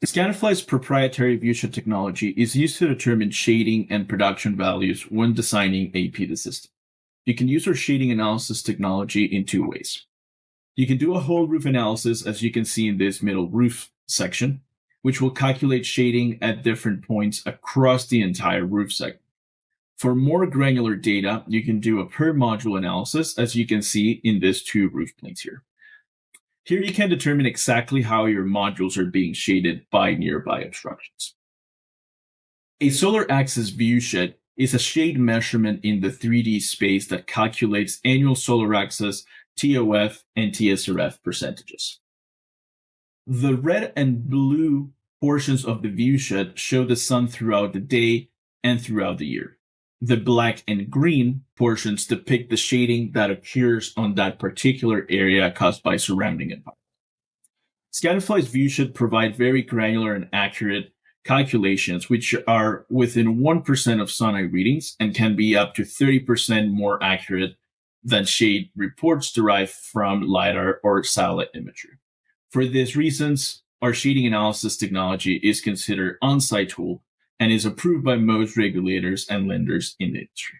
Scanifly's proprietary Viewshed technology is used to determine shading and production values when designing a PV system. You can use our shading analysis technology in two ways. You can do a whole roof analysis, as you can see in this middle roof section, which will calculate shading at different points across the entire roof segment. For more granular data, you can do a per module analysis, as you can see in these two roof planes here. Here you can determine exactly how your modules are being shaded by nearby obstructions. A solar axis viewshed is a shade measurement in the 3D space that calculates annual solar axis, TOF, and TSRF percentages. The red and blue portions of the viewshed show the sun throughout the day and throughout the year. The black and green portions depict the shading that occurs on that particular area caused by surrounding environment. Scanifly's Viewshed provide very granular and accurate calculations, which are within 1% of SunEye readings and can be up to 30% more accurate than shade reports derived from LiDAR or satellite imagery. For these reasons, our shading analysis technology is considered on-site tool and is approved by most regulators and lenders in the industry.